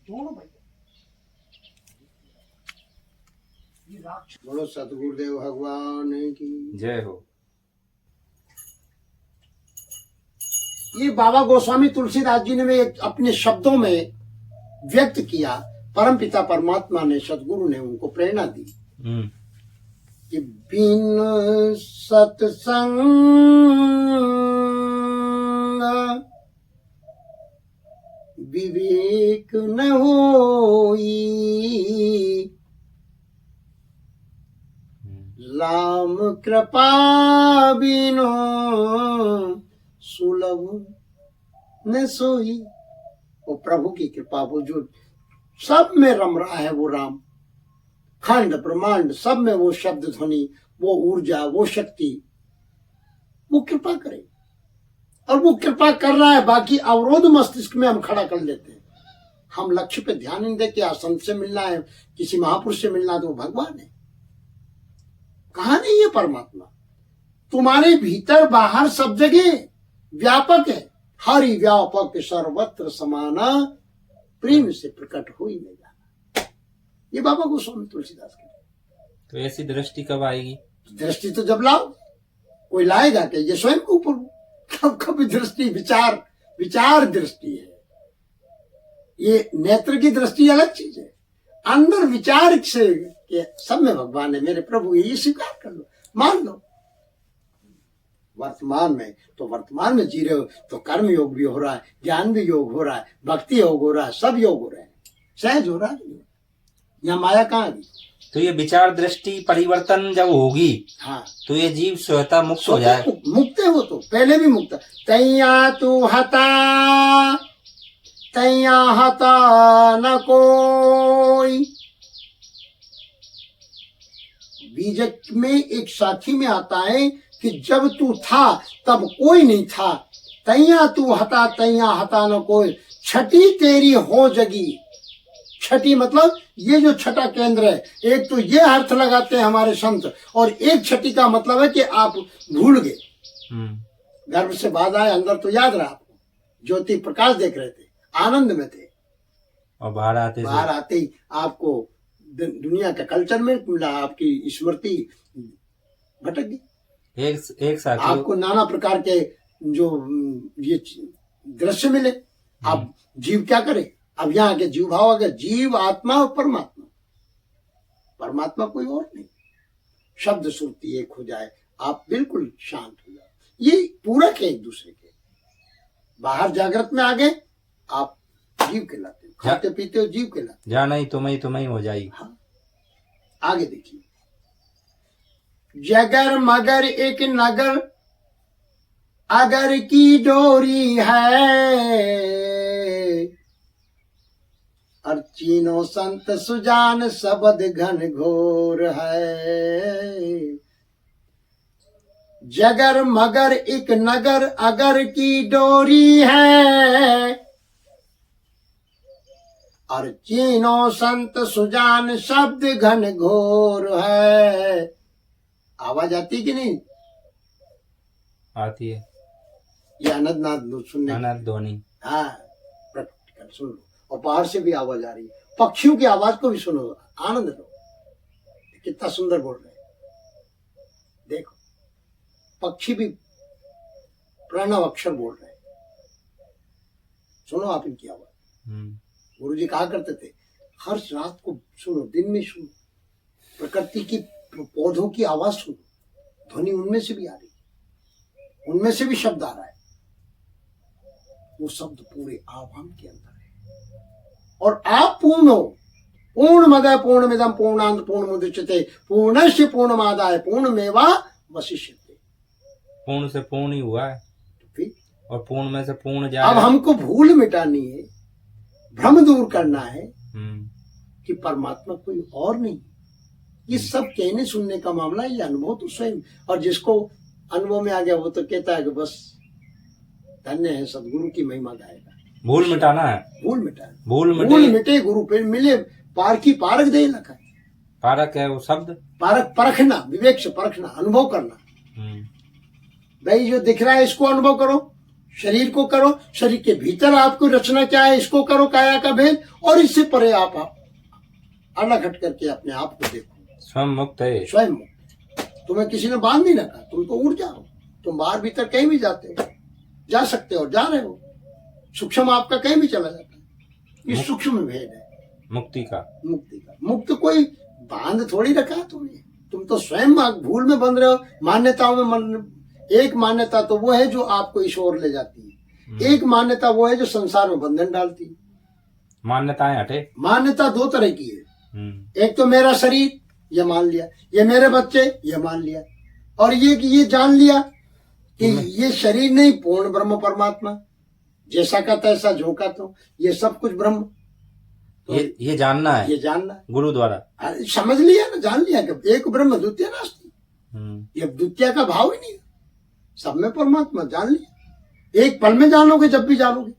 दोनों भैया बोलो सतगुरुदेव भगवान की जय हो। ये बाबा गोस्वामी तुलसीदास जी ने एक अपने शब्दों में व्यक्त किया। परमपिता परमात्मा ने, सतगुरु ने उनको प्रेरणा दी कि बिन सत्संग विवेक न होई, राम कृपा बिनो सुलभ न सोई। वो प्रभु की कृपा, वो जो सब में रम रहा है, वो राम, खंड ब्रह्मांड सब में वो शब्द ध्वनि, वो ऊर्जा, वो शक्ति, वो कृपा करे। और वो कृपा कर रहा है, बाकी अवरोध मस्तिष्क में हम खड़ा कर लेते हैं। हम लक्ष्य पे ध्यान नहीं देते। या संत से मिलना है, किसी महापुरुष से मिलना, तो वो भगवान है। कहा नहीं है परमात्मा? तुम्हारे भीतर बाहर सब जगह व्यापक है। हरि व्यापक सर्वत्र समाना, प्रेम से प्रकट हो ही नहीं जाना। ये बाबा गोस्वामी तुलसीदास के। तो ऐसी दृष्टि कब आएगी? दृष्टि तो जब लाओ, कोई लाएगा कि ये स्वयं के ऊपर कब दृष्टि, विचार दृष्टि है। ये नेत्र की दृष्टि अलग चीज है। अंदर विचार से कि सब में भगवान है, मेरे प्रभु, ये स्वीकार कर लो, मान लो। वर्तमान में तो वर्तमान में जी रहे हो, तो कर्म योग भी हो रहा है, ज्ञान भी योग हो रहा है, भक्ति योग हो रहा है, सब योग हो रहे हैं, सहज हो रहा है। यहाँ माया कहाँ गई? तो ये विचार दृष्टि परिवर्तन जब होगी, हाँ, तो ये जीव स्वतः मुक्त हो जाए। मुक्त है वो, तो पहले भी मुक्त। तैया तू हता, तैया हता न कोई। बीजक में एक साथी में आता है कि जब तू था तब कोई नहीं था। तैया तू हता, तैया हता न कोई। छठी तेरी हो जगी। छठी मतलब ये जो छठा केंद्र है, एक तो ये अर्थ लगाते हैं हमारे संत, और एक छठी का मतलब है कि आप भूल गए, गर्भ से बाहर आए, अंदर तो याद रहा आपको, ज्योति प्रकाश देख रहे थे, आनंद में थे, और बाहर आते ही आपको दुनिया का कल्चर में मिला, आपकी स्मृति भटक गई। एक साथ आपको नाना प्रकार के जो ये दृश्य मिले। आप जीव क्या करे? अब यहाँ के जीव भाव आ गया, जीव, आत्मा और परमात्मा। परमात्मा कोई और नहीं। शब्द सुरती एक हो जाए, आप बिल्कुल शांत हो जाओ। ये पूरक है एक दूसरे के। बाहर जागृत में आ गए, आप जीव कहलाते हो, खाते पीते हो, जीव कहलाते। जाना ही तुम्हें हो जाएगी। हाँ, आगे देखिए। जगर मगर एक नगर, अगर की डोरी है, और चीनो संत सुजान शब्द घन घोर है। जगर मगर एक नगर, अगर की डोरी है, और चीनो संत सुजान शब्द घन घोर है। आवाज आती कि नहीं? आती है। ये अनंत नाद सुनने, अनंत ध्वनि। हाँ, प्रैक्टिकल सुन लो। और बाहर से भी आवाज आ रही है, पक्षियों की आवाज को भी सुनो, आनंद लो। कितना सुंदर बोल रहे हैं, देखो, पक्षी भी प्रणव अक्षर बोल रहे हैं। सुनो आप इनकी आवाज। गुरु जी कहा करते थे, हर रात को सुनो, दिन में सुनो, प्रकृति की, पौधों की आवाज सुनो, ध्वनि उनमें से भी आ रही है, उनमें से भी शब्द आ रहा है। वो शब्द पूरे आप हम के अंदर है, और आप पूर्ण हो। पूर्णमदः पूर्णमिदं पूर्णांत पूर्णमुदच्यते पूर्णस्य पूर्णमादाय पूर्णमेवा वशिष्यते। पूर्ण से पूर्ण ही हुआ है, और पूर्ण में से पूर्ण जाए। अब हमको भूल मिटानी है, भ्रम दूर करना है कि परमात्मा कोई और नहीं। ये सब कहने सुनने का मामला, ये अनुभव तो स्वयं, और जिसको अनुभव में आ गया वो तो कहता है कि बस धन्य है, सदगुरु की महिमा गाएगा। भूल मिटाना है, भूल मिटाना, भूल मिटे गुरु पे मिले, पार की पारक दे लखा है। पारक है वो शब्द, पारक परखना, विवेक से परखना, अनुभव करना। भाई जो दिख रहा है इसको अनुभव करो, शरीर को करो, शरीर के भीतर आपको रचना क्या है इसको करो, काया का भेद, और इससे परे आप अलग हट करके अपने आप को देखो। स्वयं मुक्त है। स्वयं मुक्त। तुम्हें किसी ने बांध नहीं रखा, तुम तो उड़ जाओ, तुम बाहर भीतर कहीं भी जाते हो, जा सकते हो, जा रहे हो, सूक्ष्म आपका कहीं भी चला जाता है। ये सूक्ष्म भेद है मुक्ति का। मुक्ति का। मुक्त कोई बांध थोड़ी रखा है तुम्हें, तुम तो स्वयं भूल में बंध रहे हो, मान्यताओं में। एक मान्यता तो वो है जो आपको इस ओर ले जाती है, एक मान्यता वो है जो संसार में बंधन डालती है। मान्यताएं हटे। मान्यता दो तरह की है, एक तो मेरा शरीर ये मान लिया, ये मेरे बच्चे ये मान लिया, और ये जान लिया कि ये शरीर नहीं, पूर्ण ब्रह्म परमात्मा, जैसा का तैसा, जो का तो, ये सब कुछ ब्रह्म। तो ये जानना है, ये जानना है गुरु द्वारा। समझ लिया ना, जान लिया कि एक ब्रह्म द्वितीय नास्ति, ये द्वितीय का भाव ही नहीं है, सब में परमात्मा, जान लिया। एक पल में जानोगे, जब भी जानोगे।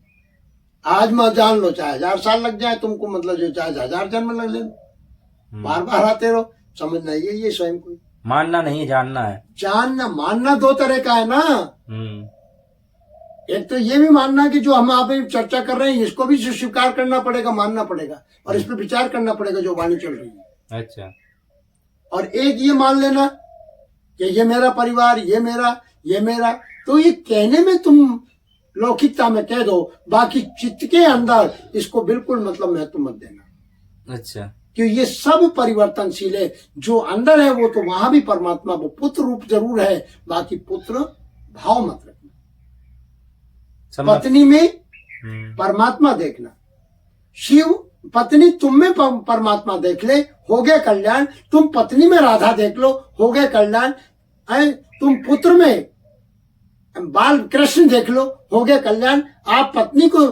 आज मत जान लो, चाहे 1000 साल लग जाए तुमको, मतलब जो चाहे 1000 जन्म लग लेना, बार बार आते रहो, समझना ये स्वयं को मानना नहीं, जानना है। जानना, मानना दो तरह का है ना। एक तो ये भी मानना कि जो हम आप चर्चा कर रहे हैं इसको भी स्वीकार करना पड़ेगा, मानना पड़ेगा, और इस पर विचार करना पड़ेगा जो वाणी चल रही है। अच्छा। और एक ये मान लेना कि ये मेरा परिवार, ये मेरा, तो ये कहने में तुम लौकिकता में कह दो, बाकी चित्त के अंदर इसको बिल्कुल मतलब महत्व मत देना। अच्छा। कि ये सब परिवर्तनशील है, जो अंदर है वो तो वहां भी परमात्मा, वो पुत्र रूप जरूर है, बाकी पुत्र भाव मत रखना। पत्नी में परमात्मा देखना, शिव पत्नी तुम में परमात्मा देख ले, हो गया कल्याण। तुम पत्नी में राधा देख लो, हो गया कल्याण। तुम पुत्र में बाल कृष्ण देख लो, हो गया कल्याण। आप पत्नी को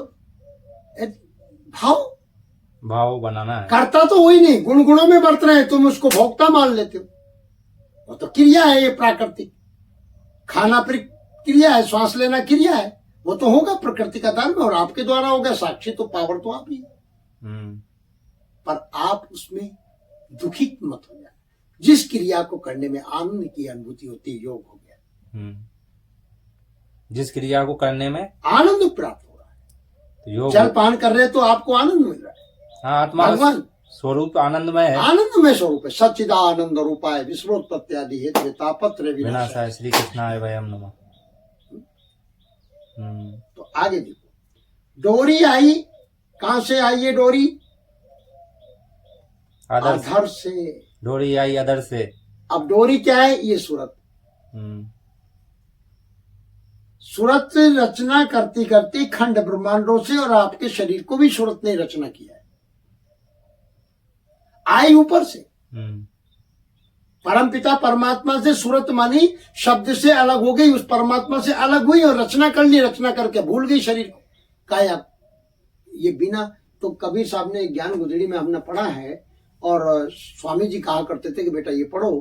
भाव बनाना है, करता तो वही नहीं, गुणों में बरत रहे हैं, तुम उसको भोक्ता मान लेते हो। वो तो क्रिया है, ये प्राकृतिक खाना क्रिया है, श्वास लेना क्रिया है, वो तो होगा प्रकृति का धर्म, और आपके द्वारा होगा। साक्षी तो पावर तो आप ही है, पर आप उसमें दुखी मत हो जाए। जिस क्रिया को करने में आनंद की अनुभूति होती है, योग हो गया। जिस क्रिया को करने में आनंद प्राप्त हो रहा है, योग जल पान कर रहे तो आपको आनंद मिल रहा है। आत्मा भगवान स्वरूप आनंदमय है, आनंदमय स्वरूप है। सच्चिदानंद रूपाय विश्वोत्पत्ति आदि हेतु तापत्र विनाशाय श्री कृष्णाय वयम नमः। तो आगे देखो, डोरी आई, कहां से आई ये डोरी? अधर से। डोरी आई अधर से। अब डोरी क्या है? ये सूरत। सूरत रचना करती करती खंड ब्रह्मांडों से, और आपके शरीर को भी सूरत ने रचना किया है। आई ऊपर से, परमपिता परमात्मा से सूरत मानी शब्द से अलग हो गई, उस परमात्मा से अलग हुई और रचना कर ली, रचना करके भूल गई शरीर को, काया। ये बिना, तो कबीर साहब ने ज्ञान गुदड़ी में हमने पढ़ा है, और स्वामी जी कहा करते थे कि बेटा ये पढ़ो,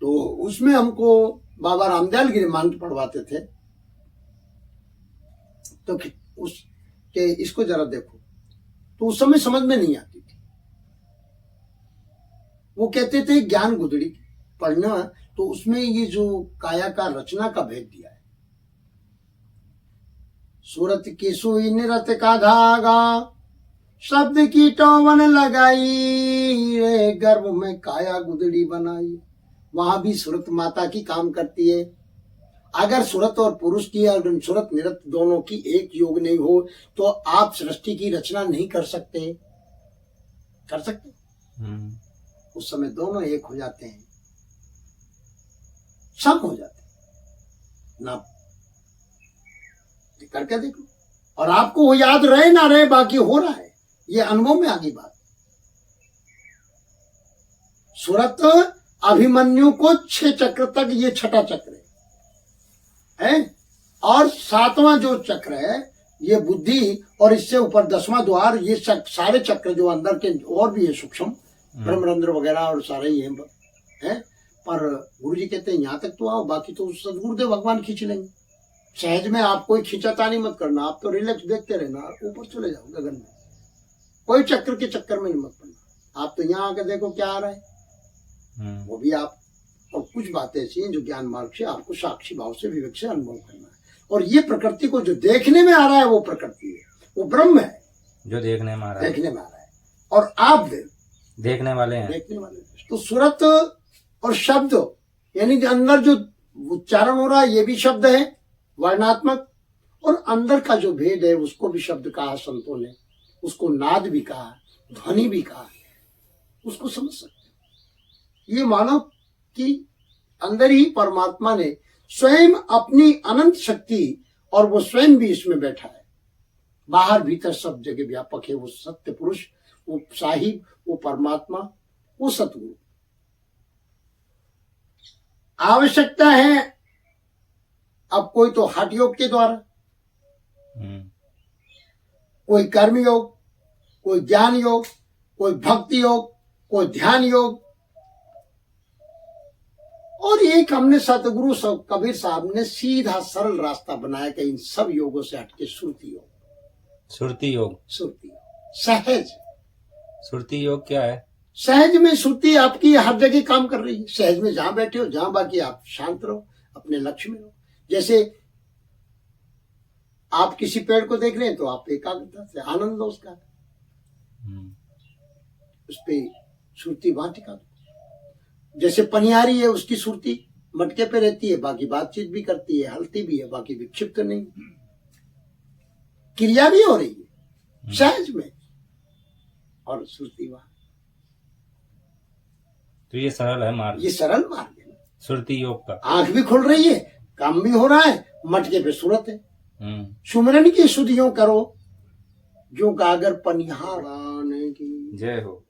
तो उसमें हमको बाबा रामदयाल गिरी मंत्र पढ़वाते थे। तो उसके इसको जरा देखो, तो उस समय समझ में नहीं आती थी। वो कहते थे ज्ञान गुदड़ी पढ़ना, तो उसमें ये जो काया का रचना का भेद दिया है। सूरत की सुई निरत का धागा, शब्द की टोवन लगाई रे, गर्भ में काया गुदड़ी बनाई। वहां भी सूरत माता की काम करती है। अगर सूरत और पुरुष की, अगर सूरत निरत दोनों की एक योग नहीं हो, तो आप सृष्टि की रचना नहीं कर सकते। कर सकते? उस समय दोनों एक हो जाते हैं, सब हो जाते हैं ना। करके देखो, और आपको वो याद रहे ना रहे, बाकी हो रहा है, ये अनुभव में आ गई बात। सूरत अभिमन्यु को 6 चक्र तक, ये छठा चक्र है, और 7वां जो चक्र है ये बुद्धि, और इससे ऊपर 10वां द्वार, ये सारे चक्र जो अंदर के और भी है सूक्ष्म, ब्रह्मरंध्र वगैरह और सारे ही हैं। पर गुरु जी कहते हैं यहाँ तक तो आओ, बाकी तो सदगुरुदेव भगवान खींच लेंगे। सहज में आप कोई खींचातानी मत करना, आप तो रिलैक्स देखते रहना, ऊपर चले जाओ गगन में। कोई चक्र के चक्कर में नहीं मत पड़ना। आप तो यहाँ आकर देखो क्या आ रहा है, वो भी आप। और कुछ बातें ऐसी हैं जो ज्ञान मार्ग से आपको साक्षी भाव से विवेक से अनुभव करना है, और ये प्रकृति को जो देखने में आ रहा है वो प्रकृति है, वो ब्रह्म है जो देखने में आ रहा है, देखने में आ रहा है, और आप देखने वाले हैं। देखने वाले। तो सूरत और शब्द यानी कि अंदर जो उच्चारण हो रहा है ये भी शब्द है वर्णात्मक, और अंदर का जो भेद है उसको भी शब्द कहा संतों ने, उसको नाद भी कहा, ध्वनि भी कहा, उसको समझ सकते। ये मानो कि अंदर ही परमात्मा ने स्वयं अपनी अनंत शक्ति, और वो स्वयं भी इसमें बैठा है, बाहर भीतर सब जगह व्यापक है। वो सत्य पुरुष, वो साहिब, वो परमात्मा, वो सतगुरु। आवश्यकता है अब कोई तो हठ योग के द्वारा, कोई कर्म योग, कोई ज्ञान योग, कोई भक्ति योग, कोई ध्यान योग, और एक हमने सतगुरु कबीर साहब ने सीधा सरल रास्ता बनाया कि इन सब योगों से हटके सुरती योग। सुरती योग, सुरती योग सहज। सुरती योग क्या है? सहज में सुरती आपकी हर जगह काम कर रही है। सहज में जहां बैठे हो, जहां बाकी आप शांत रहो, अपने लक्ष्य में रहो। जैसे आप किसी पेड़ को देख रहे हैं तो आप एकाग्रता से आनंद लो उसका, उस पे सुरती वहां टिका दो। जैसे पनियारी है, उसकी सुरती मटके पे रहती है, बाकी बातचीत भी करती है, हलती भी है, बाकी विक्षिप्त नहीं, क्रिया भी हो रही है सहज में, और सुरती वहां। तो ये सरल है मार्ग, ये सरल मार्ग है सुरती योग का। आंख भी खुल रही है, काम भी हो रहा है, मटके पे सूरत है। सुमरन की सुधियों करो जो गागर पनिहाराने की। जय हो।